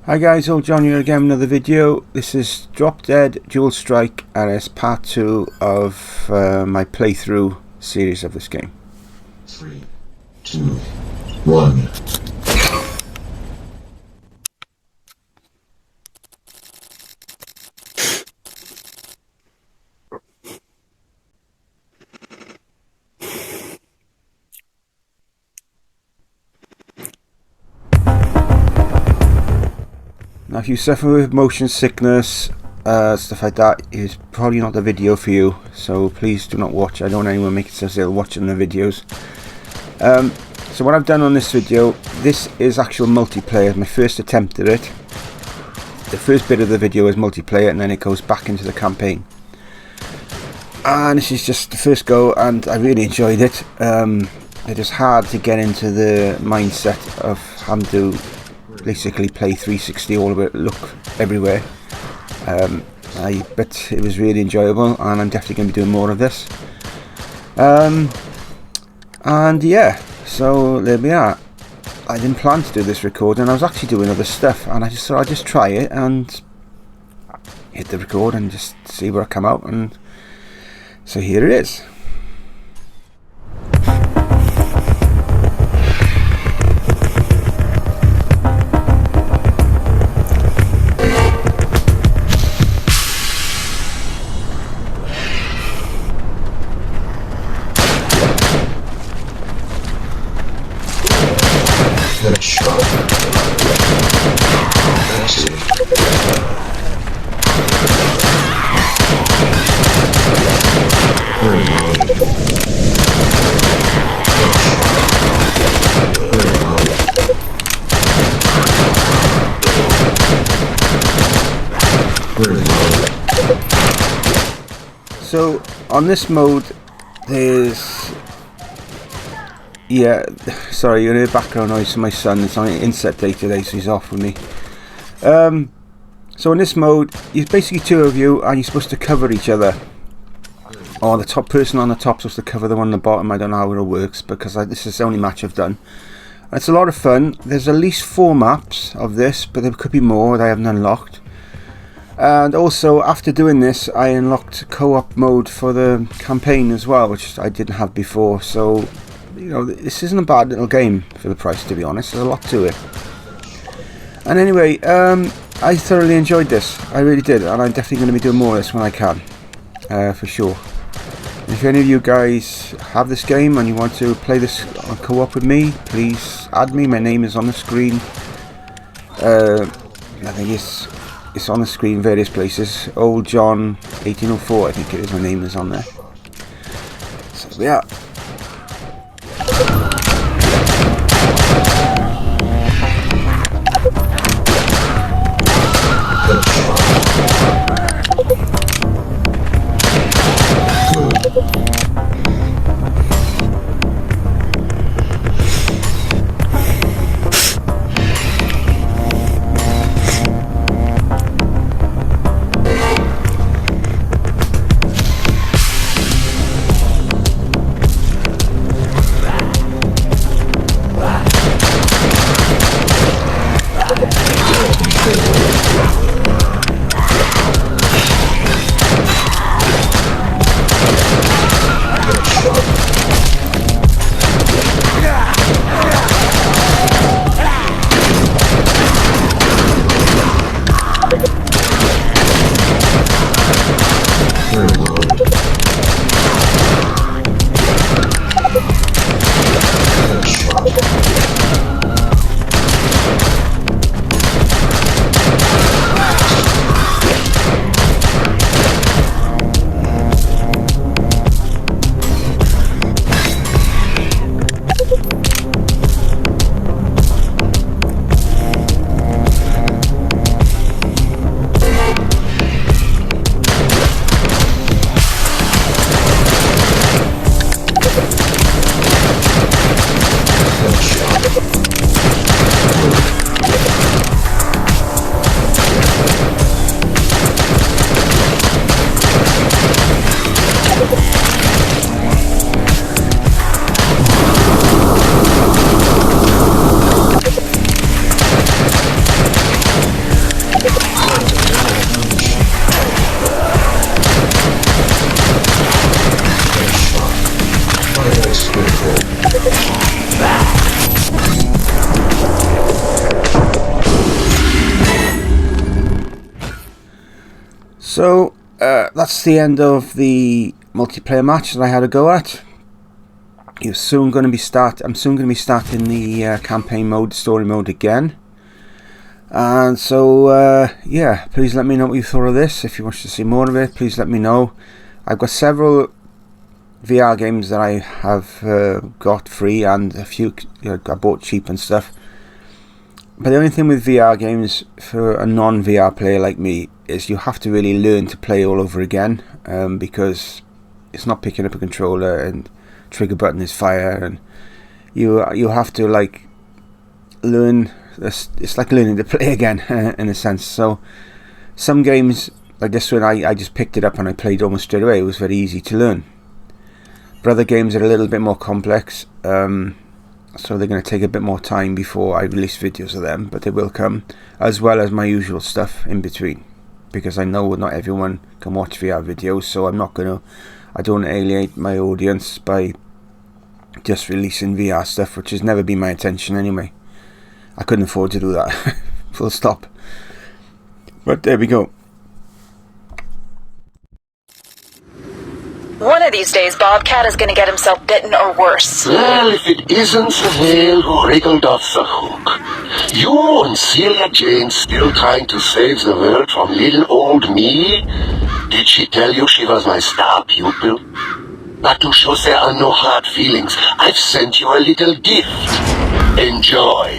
Hi guys, old John here again with another video. This is Drop Dead Dual Strike and it's part 2 of my playthrough series of this game. 3, 2, 1. Now if you suffer with motion sickness, stuff like that, it's probably not the video for you, so please do not watch. I don't want anyone making themselves ill watching the videos. So what I've done on this video, this is actual multiplayer, my first attempt at it. The first bit of the video is multiplayer and then it goes back into the campaign. And this is just the first go and I really enjoyed it. It is hard to get into the mindset of having to basically play 360 all of it, look everywhere. But it was really enjoyable and I'm definitely going to be doing more of this. And yeah, so there we are. I didn't plan to do this recording, I was actually doing other stuff and I just thought I'd just try it and hit the record and just see where I come out, and so here it is. So on this mode there's, yeah, sorry, you're hear background noise from my son. It's on inset day today, so he's off with me. So in this mode it's basically two of you and you're supposed to cover each other, or the top person on the top is supposed to cover the one on the bottom. I don't know how it all works because this is the only match I've done. It's a lot of fun. There's at least 4 maps of this, but there could be more that I haven't unlocked. And also after doing this I unlocked co-op mode for the campaign as well, which I didn't have before. So you know, this isn't a bad little game for the price, to be honest. There's a lot to it. And anyway, I thoroughly enjoyed this, I really did, and I'm definitely going to be doing more of this when I can, for sure. If any of you guys have this game and you want to play this on co-op with me, please add me. My name is on the screen. I think it's on the screen various places. Old John 1804, I think it is. My name is on there. So yeah. So that's the end of the multiplayer match that I had a go at. I'm soon going to be starting the campaign mode, story mode again. And so yeah, please let me know what you thought of this. If you want to see more of it, please let me know. I've got several VR games that I have got free, and a few I bought cheap and stuff. But the only thing with VR games for a non-VR player like me is you have to really learn to play all over again, because it's not picking up a controller and trigger button is fire, and you have to like learn. It's like learning to play again in a sense. So some games like this one, I just picked it up and I played almost straight away. It was very easy to learn. But other games are a little bit more complex, so they're going to take a bit more time before I release videos of them, but they will come, as well as my usual stuff in between, because I know not everyone can watch VR videos, so I don't alienate my audience by just releasing VR stuff, which has never been my intention anyway. I couldn't afford to do that. Full stop. But there we go. One of these days, Bobcat is going to get himself bitten or worse. Well, if it isn't the whale who wriggled off the hook. You and Celia Jane still trying to save the world from little old me? Did she tell you she was my star pupil? But to show there are no hard feelings, I've sent you a little gift. Enjoy.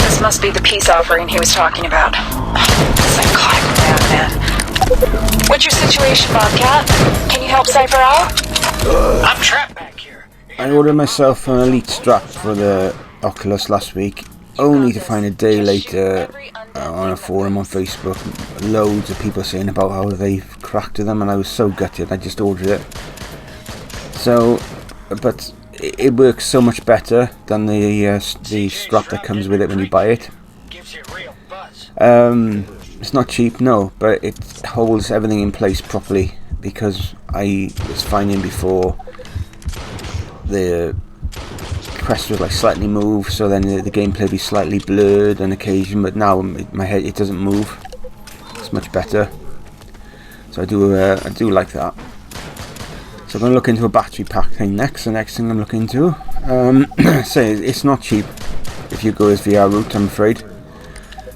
This must be the peace offering he was talking about. Psychotic madman. What's your situation, Bobcat? Can you help Cypher out? I'm trapped back here. I ordered myself an Elite strap for the Oculus last week, only to find a day later on a forum on Facebook loads of people saying about how they've cracked them, and I was so gutted I just ordered it. So, but it works so much better than the strap that comes with it when you buy it. It's not cheap, no, but it holds everything in place properly, because I was finding before the crest was like slightly moved, so then the gameplay would be slightly blurred on occasion, but now my head, it doesn't move. It's much better, so I do like that. So I'm going to look into a battery pack thing next. The next thing I'm looking into, say it's not cheap if you go this VR route, I'm afraid,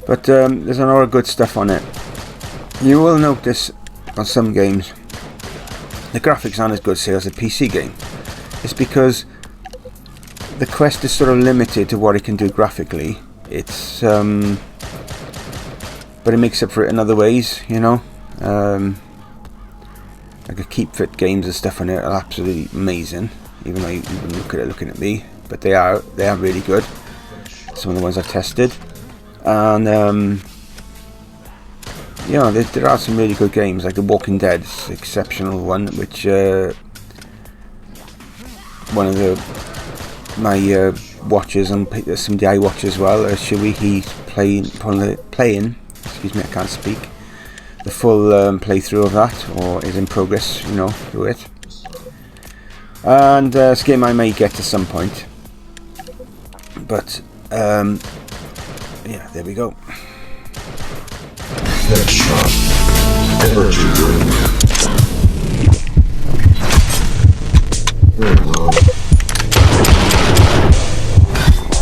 but there's a lot of good stuff on it. You will notice on some games the graphics aren't as good, say, as a PC game. It's because the Quest is sort of limited to what it can do graphically. It's but it makes up for it in other ways, you know. Like a Keep Fit games and stuff on it are absolutely amazing, even though you wouldn't look at it looking at me, but they are really good. Some of the ones I've tested, and yeah, there are some really good games, like The Walking Dead is an exceptional one, which one of my watchers, and some DI watchers as well, Shui, he's playing, excuse me, I can't speak, the full playthrough of that, or is in progress, you know, through it. And it's a game I may get to some point, but yeah, there we go. Headshot. Energy drink. Reload.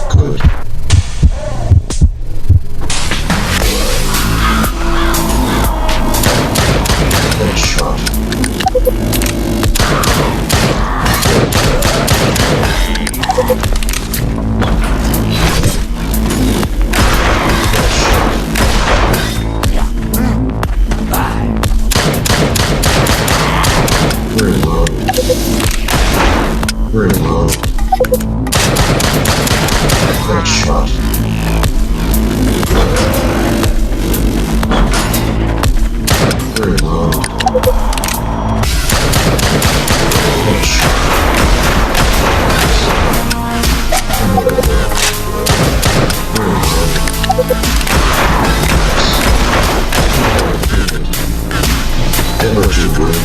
Good. Headshot. Headshot. Very low. Headshot. Very low. Energy drink.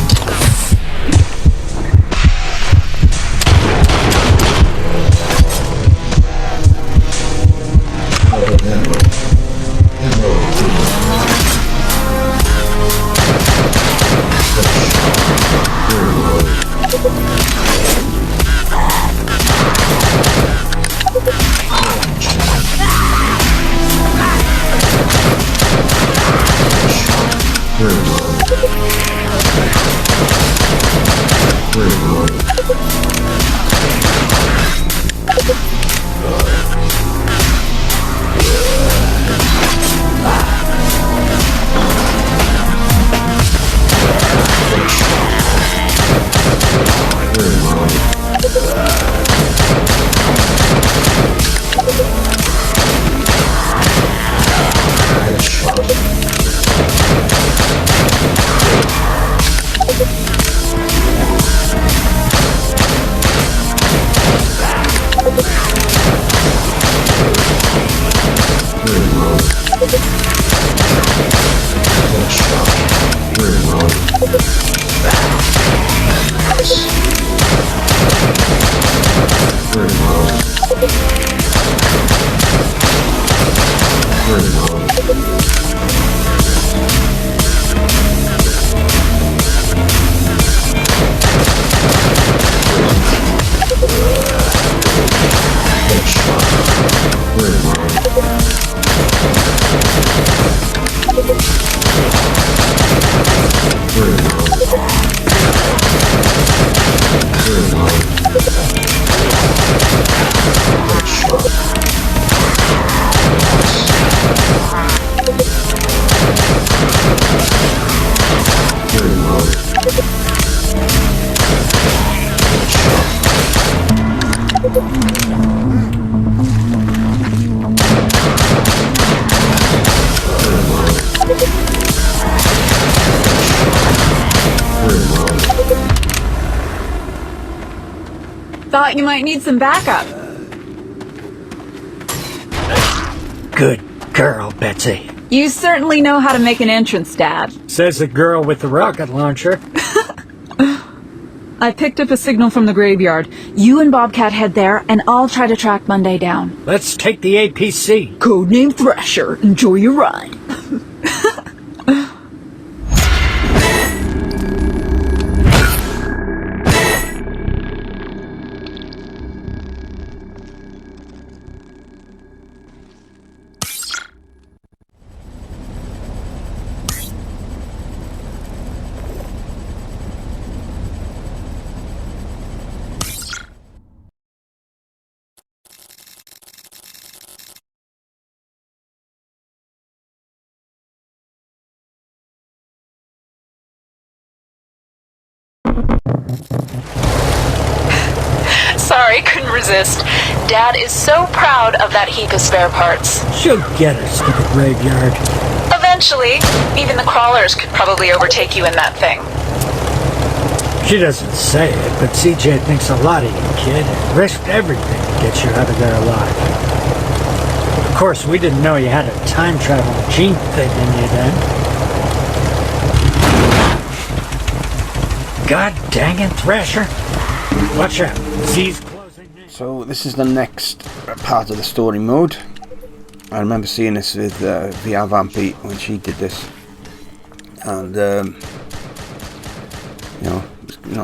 Thought you might need some backup. Good girl, Betsy. You certainly know how to make an entrance, Dad. Says the girl with the rocket launcher. I picked up a signal from the graveyard. You and Bobcat head there, and I'll try to track Monday down. Let's take the APC. Codename Thrasher. Enjoy your ride. Sorry, couldn't resist. Dad is so proud of that heap of spare parts. She'll get her, stupid graveyard. Eventually, even the crawlers could probably overtake you in that thing. She doesn't say it, but CJ thinks a lot of you, kid. Risked everything to get you out of there alive. Of course, we didn't know you had a time-traveling gene thing in you then. God dang it, Thrasher. Watch out. Z's closing in. So this is the next part of the story mode. I remember seeing this with VR Vampy when she did this, and you know,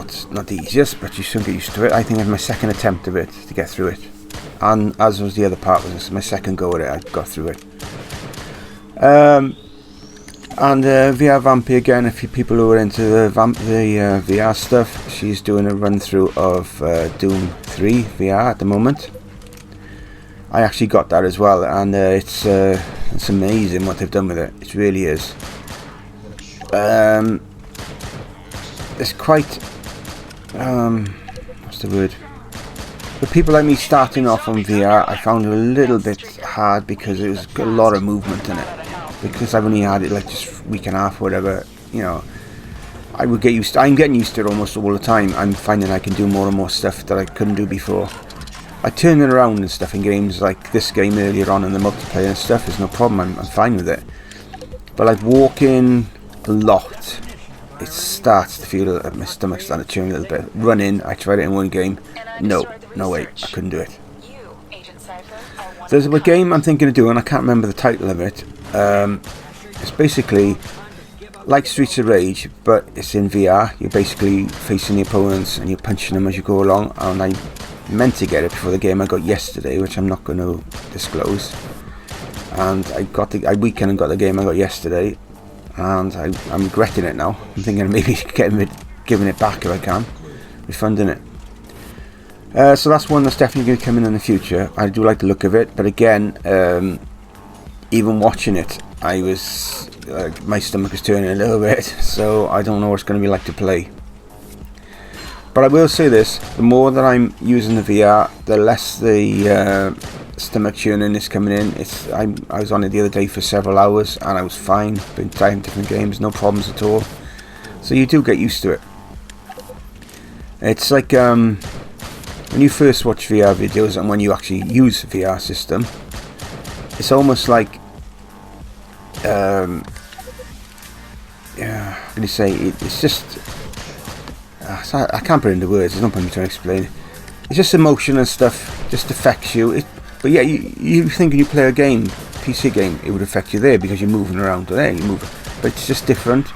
it's not the easiest, but you soon get used to it. I think it was my second attempt of it to get through it, and as was the other part, was my second go at it. I got through it. And VR Vampy again, if you people who are into the VR stuff, she's doing a run through of Doom 3 VR at the moment. I actually got that as well, and it's amazing what they've done with it. It really is. It's quite what's the word? For people like me starting off on VR, I found it a little bit hard because it was got a lot of movement in it. Because I've only had it like just a week and a half or whatever, you know, I would get used to, I'm getting used to it almost all the time. I'm finding I can do more and more stuff that I couldn't do before. I turn it around and stuff in games like this game earlier on and the multiplayer and stuff is no problem, I'm fine with it. But like walking a lot, it starts to feel my stomach starting to churn a little bit. Running, I tried it in one game, no way, I couldn't do it. There's a game I'm thinking of doing, I can't remember the title of it. It's basically like Streets of Rage, but it's in VR. You're basically facing the opponents and you're punching them as you go along. And I meant to get it before the game I got yesterday, which I'm not going to disclose. And I weekend and got the game I got yesterday, and I'm regretting it now. I'm thinking of maybe giving it back if I can, refunding it. So that's one that's definitely going to come in the future. I do like the look of it, but again, even watching it, I was my stomach was turning a little bit, so I don't know what it's going to be like to play. But I will say this: the more that I'm using the VR, the less the stomach churning is coming in. I was on it the other day for several hours, and I was fine. Been trying different games, no problems at all. So you do get used to it. It's like when you first watch VR videos and when you actually use a VR system, it's almost like yeah, how can you say it's just I can't put it into words, there's no point in me trying to explain it. It's just emotion and stuff just affects you. But yeah, you think when you play a game, PC game, it would affect you there because you're moving around there, you move, but it's just different.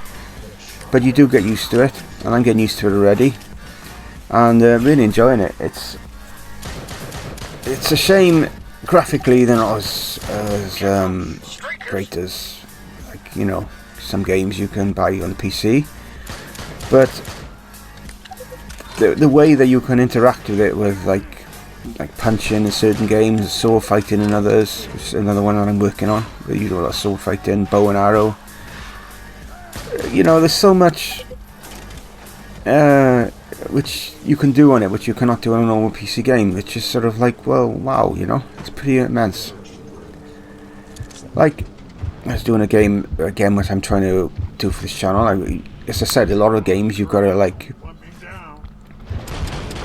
But you do get used to it, and I'm getting used to it already, and really enjoying it. It's a shame graphically they're not as great as, like, you know, some games you can buy on the PC, but the way that you can interact with it, with like punching in certain games, sword fighting in others, which is another one that I'm working on. You do a lot of sword fighting, bow and arrow. You know, there's so much which you can do on it, which you cannot do on a normal PC game, which is sort of like, well, wow, you know, it's pretty immense. Like, I was doing a game again, what I'm trying to do for this channel. As I said, a lot of games you've got to like,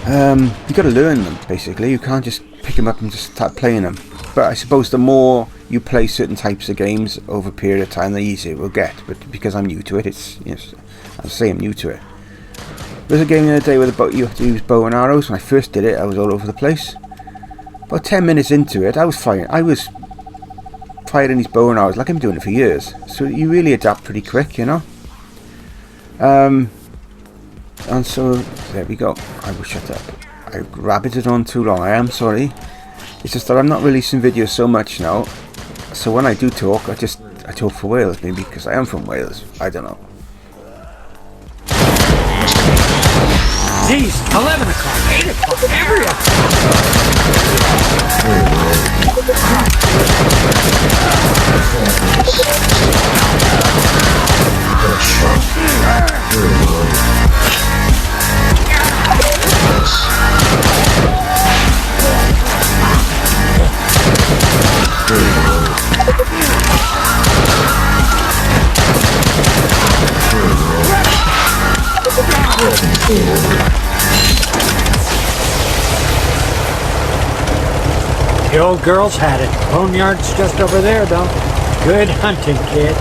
you've got to learn them basically. You can't just pick them up and just start playing them. But I suppose the more you play certain types of games over a period of time, the easier it will get. But because I'm new to it, it's, yes, I'll say I'm new to it. There's a game the other day where you have to use bow and arrows. When I first did it, I was all over the place. About 10 minutes into it, I was firing these bow and arrows like I'm doing it for years. So you really adapt pretty quick, you know. And so there we go. I will shut up. I rabbited on too long. I am sorry. It's just that I'm not releasing videos so much now. So when I do talk, I talk for Wales, maybe because I am from Wales. I don't know. Geez, 11 o'clock, 8 o'clock, every The old girls had it. Boneyard's just over there, though. Good hunting, kid.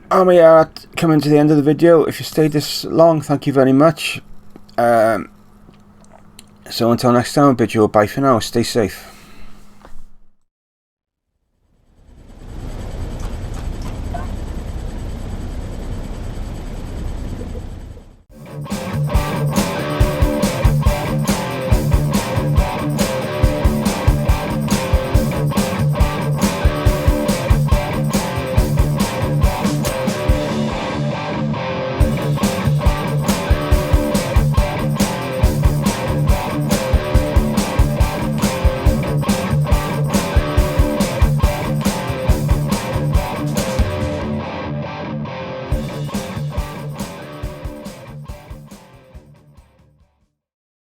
And we are coming to the end of the video. If you stayed this long, thank you very much. So until next time, I bid you a bye for now. Stay safe.